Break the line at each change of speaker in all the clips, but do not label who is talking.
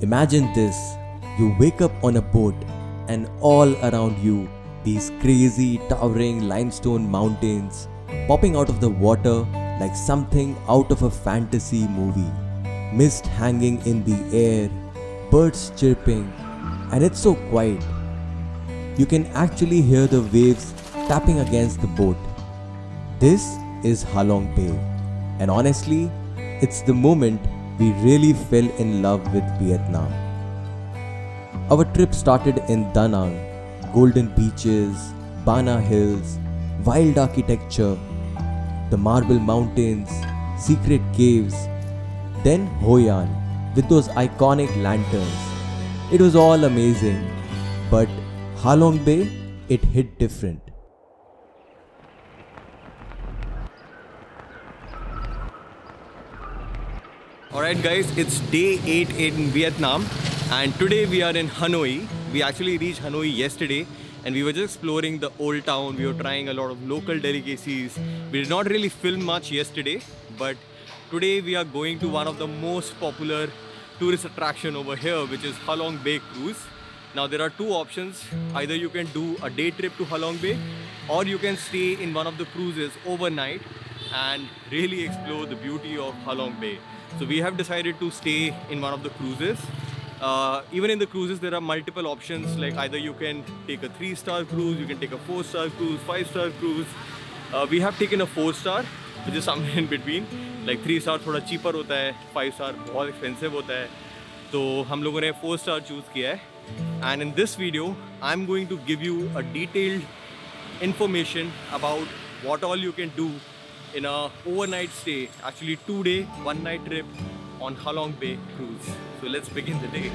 Imagine this, you wake up on a boat and all around you, these crazy towering limestone mountains popping out of the water like something out of a fantasy movie. Mist hanging in the air, birds chirping, and it's so quiet. You can actually hear the waves tapping against the boat. This is Halong Bay, and honestly, it's the moment we really fell in love with Vietnam. Our trip started in Da Nang, golden beaches, Bana Hills, wild architecture, the marble mountains, secret caves, then Hoi An with those iconic lanterns. It was all amazing, but Halong Bay, it hit different.
Alright guys, it's day 8 in Vietnam and today we are in Hanoi. We actually reached Hanoi yesterday and we were just exploring the old town. We were trying a lot of local delicacies. We did not really film much yesterday, but today we are going to one of the most popular tourist attraction over here, which is Halong Bay Cruise. Now there are two options. Either you can do a day trip to Halong Bay or you can stay in one of the cruises overnight and really explore the beauty of Halong Bay. So we have decided to stay in one of the cruises. Even in the cruises there are multiple options, like either you can take a 3-star cruise, you can take a 4-star cruise, 5-star cruise. We have taken a 4-star, which is somewhere in between. Like 3-star थोड़ा cheaper होता है, 5-star बहुत expensive होता है. तो हम लोगों ने 4-star choose किया है. And in this video, I'm going to give you a detailed information about what all you can do in a overnight stay, actually 2-day, 1-night trip on Halong Bay Cruise. So let's begin the day.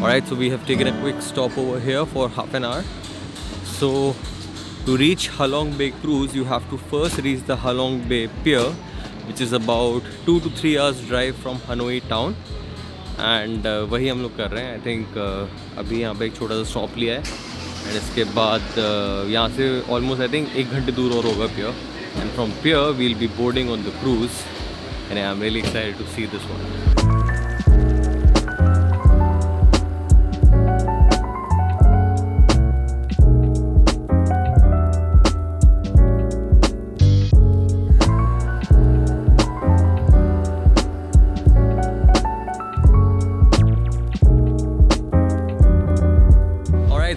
Alright, so we have taken a quick stop over here for half an hour. So to reach Halong Bay Cruise, you have to first reach the Halong Bay Pier, which is about 2 to 3 hours drive from Hanoi town. And वही हम लोग कर रहे हैं. I think अभी यहाँ पे एक छोटा सा stop लिया है. And इसके बाद यहाँ से almost I think 1 घंटे दूर और होगा pier. And from pier we'll be boarding on the cruise. And I'm really excited to see this one.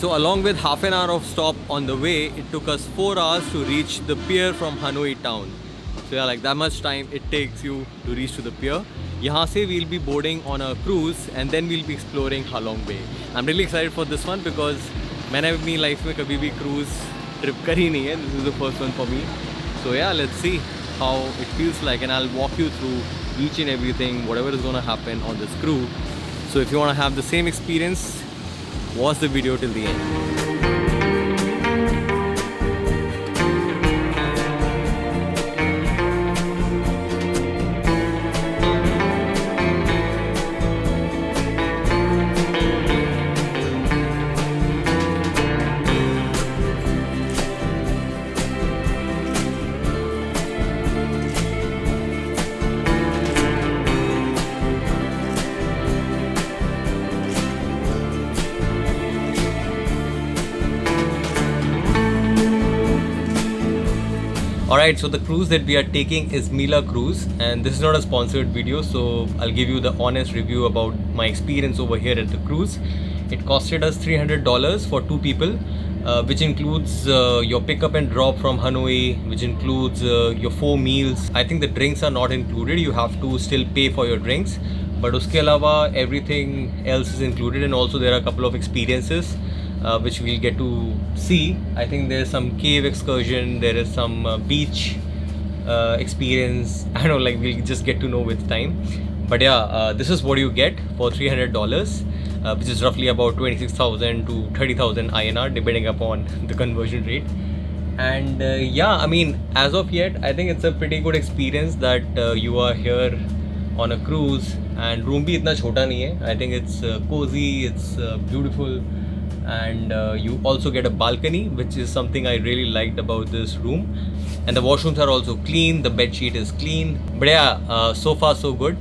So along with half an hour of stop on the way, it took us 4 hours to reach the pier from Hanoi town. So yeah, like that much time it takes you to reach to the pier. यहाँ से we'll be boarding on a cruise and then we'll be exploring Halong Bay. I'm really excited for this one because मैंने अपनी life में कभी भी cruise trip करी नहीं है. This is the first one for me. So yeah, let's see how it feels like and I'll walk you through each and everything, whatever is going to happen on this cruise. So if you want to have the same experience, watch the video till the end. Alright, so the cruise that we are taking is Mila Cruise and this is not a sponsored video, so I'll give you the honest review about my experience over here at the cruise. It costed us $300 for 2 people, which includes your pickup and drop from Hanoi, which includes your 4 meals. I think the drinks are not included, you have to still pay for your drinks, but uske alawa everything else is included, and also there are a couple of experiences which we'll get to see. I think there's some cave excursion, there is some beach experience. I don't know, like we'll just get to know with time. But yeah, this is what you get for $300. which is roughly about 26,000 to 30,000 INR, depending upon the conversion rate. And yeah, I mean, as of yet, I think it's a pretty good experience that you are here on a cruise, and room bhi itna chota nahi hai. I think it's cozy, it's beautiful, and you also get a balcony, which is something I really liked about this room. And the washrooms are also clean, the bed sheet is clean. But yeah, so far so good.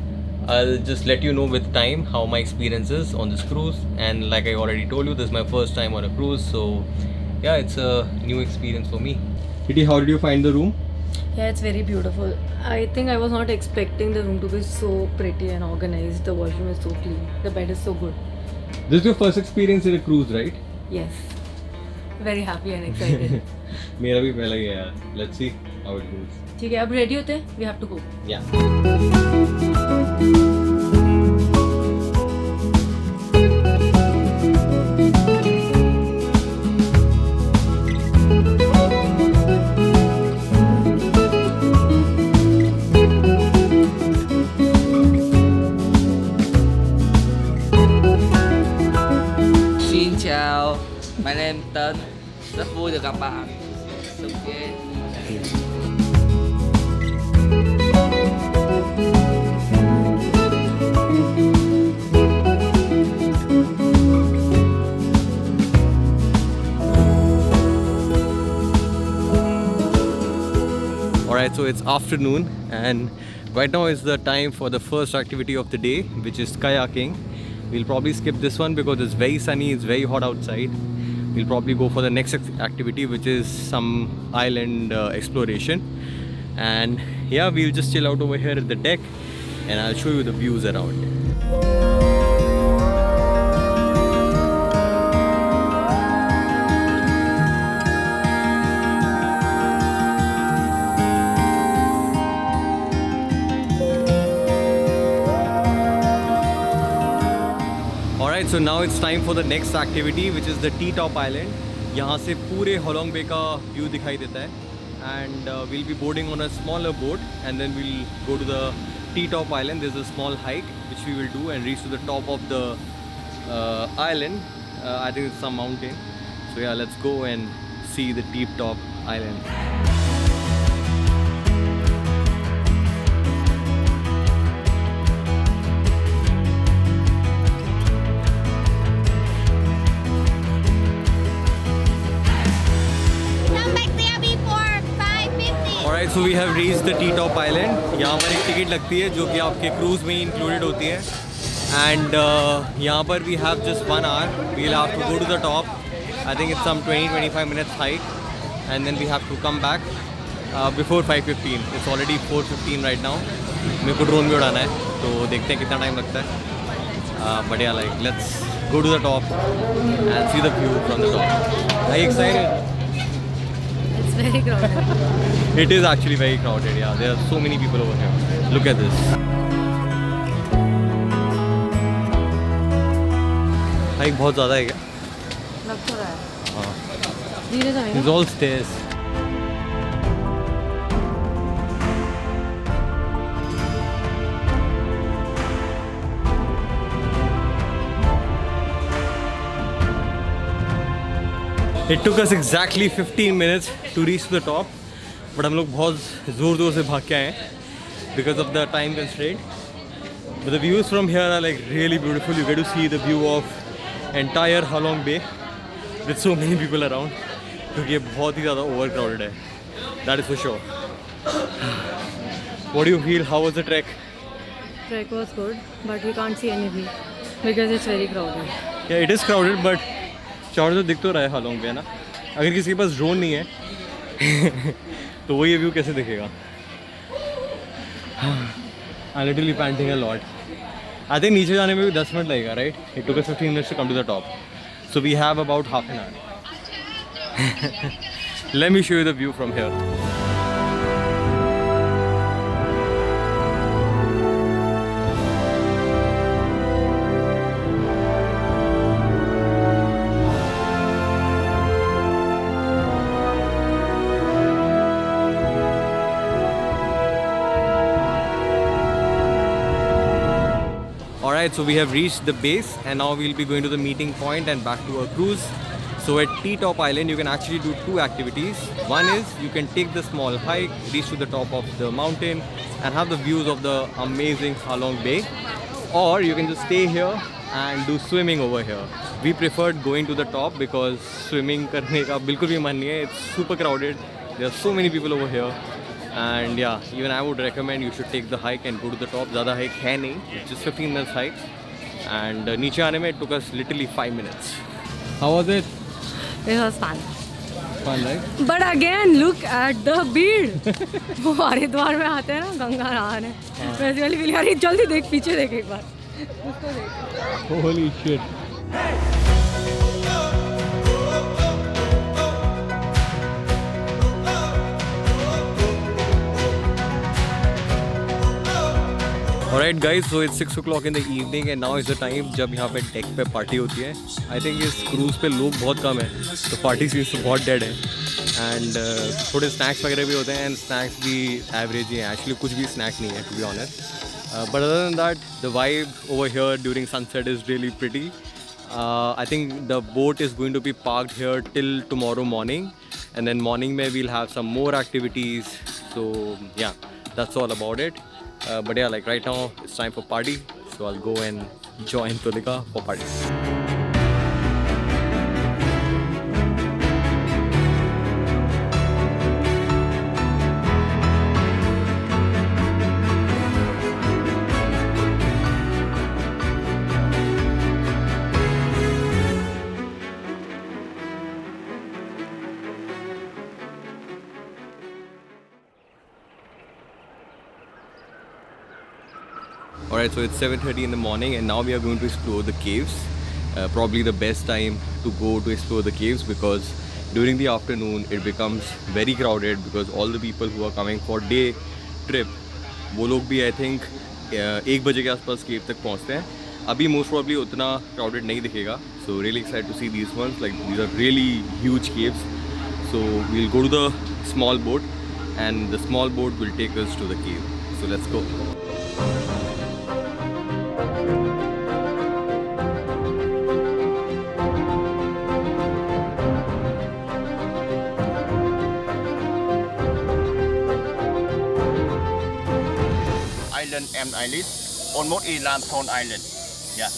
I'll just let you know with time how my experience is on this cruise. And like I already told you, this is my first time on a cruise, so yeah, it's a new experience for me. Kitty, how did you find the room?
Yeah, it's very beautiful. I think I was not expecting the room to be so pretty and organized. The washroom is so clean. The bed is so good.
This is your first experience in a cruise, right?
Yes. Very happy and excited.
मेरा भी पहला ही है यार. Let's see how it goes.
ठीक है, अब ready होते हैं? We have to go.
Yeah.
Xin chào, my name Tân. Rất vui được gặp bạn. Okay.
Alright, so it's afternoon, and right now is the time for the first activity of the day, which is kayaking. We'll probably skip this one because it's very sunny, it's very hot outside. We'll probably go for the next activity, which is some island exploration. And yeah, we'll just chill out over here at the deck, and I'll show you the views around. Alright, so now it's time for the next activity, which is the T-Top Island. यहाँ से पूरे Halong Bay का view दिखाई देता है. And we'll be boarding on a smaller boat, and then we'll go to the T-Top Island. There's a small hike which we will do and reach to the top of the island. I think it's some mountain. So yeah, let's go and see the T-Top Island. Alright, so we have reached the T-Top Island. यहाँ पर एक ticket लगती है जो कि आपके cruise में ही included होती है. And यहाँ पर we have just 1 hour. We'll have to go to the top. I think it's some 20-25 minutes hike, and then we have to come back before 5:15. It's already 4:15 right now. मेरे को drone भी उड़ाना है, तो देखते हैं कितना टाइम लगता है. But yeah, like let's go to the top and see the view from the top. Are you excited?
It's very crowded.
It is actually very crowded, yeah. There are so many people over here. Look at this. Hike बहुत ज़्यादा है क्या?
लग तो रहा है.
हाँ.
धीरे जाएंगे.
It's all stairs. It took us exactly 15 minutes to reach to the top, but हम लोग बहुत ज़ोर से भाग के आए हैं because of the time constraint. But the views from here are like really beautiful. You get to see the view of entire Halong Bay with so many people around, क्योंकि ये बहुत ही ज़्यादा overcrowded है. That is for sure. What do you feel? How was the trek?
Trek was good, but we can't see any view because it's very crowded.
Yeah, it is crowded, but चारों तो दिख तो रहा है Halong पे ना. अगर किसी के पास ड्रोन नहीं है तो वो ये व्यू कैसे दिखेगा? I'm literally panting a lot. I think नीचे जाने में भी 10 मिनट लगेगा, right? It took us 15 minutes to come to the top. So we have about half an hour. Let me show you the view from here. Alright, Alright, so we have reached the base and now we'll be going to the meeting point and back to our cruise. So at T-Top Island, you can actually do two activities. One is you can take the small hike, reach to the top of the mountain and have the views of the amazing Halong Bay. Or you can just stay here and do swimming over here. We preferred going to the top because swimming करने का बिल्कुल भी मन नहीं है. It's super crowded. There are so many people over here. And yeah, even I would recommend you should take the hike and go to the top. ज़्यादा hike है नहीं. It's just 15 minutes hike. And नीचे आने में it took us literally 5 minutes. How was it?
It was fun.
Fun, right?
But again, look at the beard. वो हरिद्वार में आते हैं ना गंगा नहाने. वैसे वाली फीलिंग आ रही है. जल्दी देख पीछे देख एक बार. उसको देख.
Holy shit. Alright guys, so it's 6 o'clock in the evening and now is the time जब यहाँ पे डेक पे पार्टी होती है. I think इस क्रूज़ पे लोग बहुत कम है तो पार्टी सीन्स तो बहुत डेड है. एंड थोड़े स्नैक्स वगैरह भी होते हैं एंड स्नैक्स भी एवरेज ही हैं. एक्चुअली कुछ भी स्नैक नहीं है to be honest. But other than that, the vibe over here during sunset is really pretty. I think the boat is going to be parked here till tomorrow morning and then morning may we'll have some more activities. So yeah, that's all about it. But yeah, like right now it's time for party, so I'll go and join Tulika for party. Alright, so it's 7:30 in the morning and now we are going to explore the caves. Probably the best time to go to explore the caves because during the afternoon it becomes very crowded because all the people who are coming for day trip, वो लोग भी I think 1 बजे के आसपास केव तक पहुँचते हैं. अभी most probably उतना crowded नहीं दिखेगा. So really excited to see these ones. Like these are really huge caves. So we'll go to the small boat and the small boat will take us to the cave. So let's go.
Island M Island, almost is Lamphon Island. Yeah.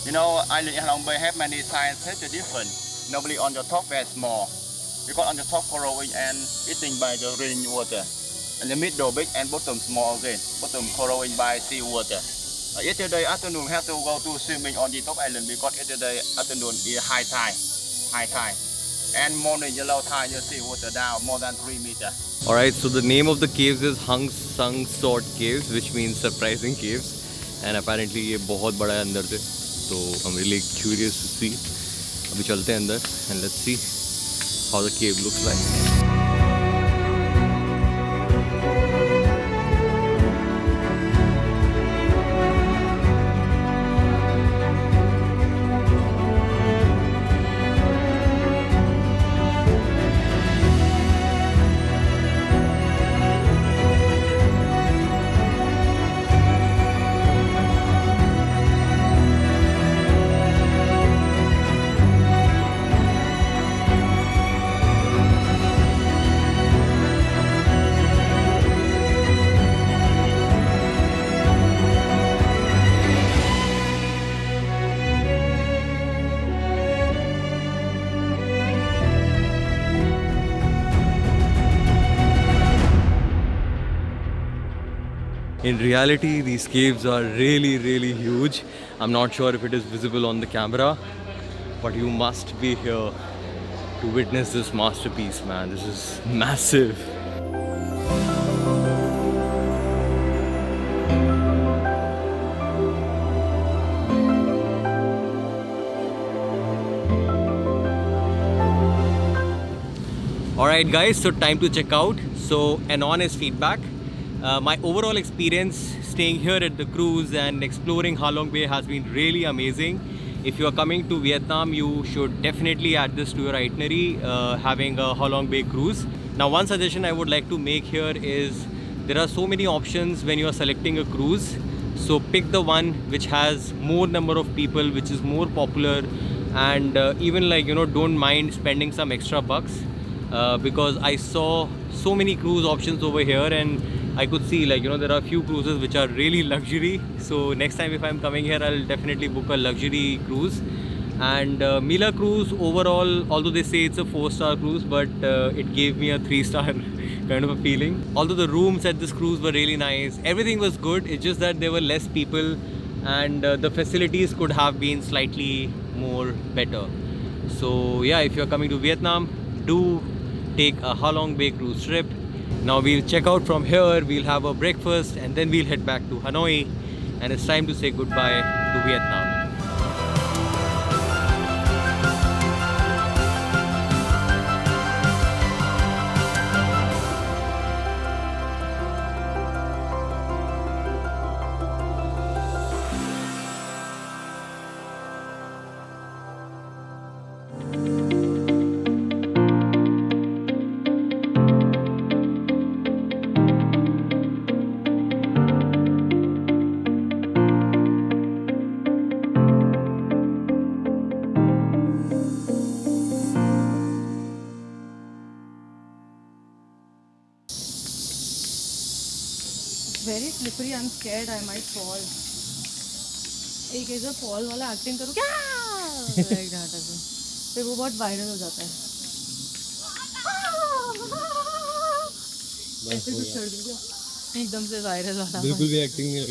You know, island in Halong Bay have many sizes different. Normally on the top very small. Because on the top corrowing and eating by the rain water. And the middle big and bottom small again. Bottom corrowing by sea water. Yesterday afternoon have to go to swimming on the top island because yesterday afternoon is high tide. High tide. And morning the low tide you see water down more than 3 meters.
Alright, so the name of the caves is Hang Sang Sort Caves, which means surprising caves. And apparently ये बहुत बड़ा है अंदर से. So I'm really curious to see. अभी चलते हैं अंदर and let's see how the cave looks like. In reality, these caves are really, really huge. I'm not sure if it is visible on the camera, but you must be here to witness this masterpiece, man. This is massive. Alright guys, so time to check out. So an honest feedback. My overall experience staying here at the cruise and exploring Halong Bay has been really amazing. If you are coming to Vietnam, you should definitely add this to your itinerary, having a Halong Bay cruise. Now one suggestion I would like to make here is there are so many options when you are selecting a cruise. So pick the one which has more number of people, which is more popular, and even like don't mind spending some extra bucks, because I saw so many cruise options over here, and I could see like there are a few cruises which are really luxury. So next time if I'm coming here, I'll definitely book a luxury cruise. And Mila Cruise overall, although they say it's a 4-star cruise, but it gave me a 3-star kind of a feeling. Although the rooms at this cruise were really nice, everything was good. It's just that there were less people, and the facilities could have been slightly more better. So yeah, if you're coming to Vietnam, do take a Halong Bay cruise trip. Now we'll check out from here, we'll have a breakfast, and then we'll head back to Hanoi, and it's time to say goodbye to Vietnam.
Very slippery, I am scared I might fall. एक ऐसा fall वाला acting करूँ क्या फिर वो बहुत viral हो जाता है. ऐसे कुछ कर दूँ क्या एकदम से वायरल वाला.
बिल्कुल भी एक्टिंग नहीं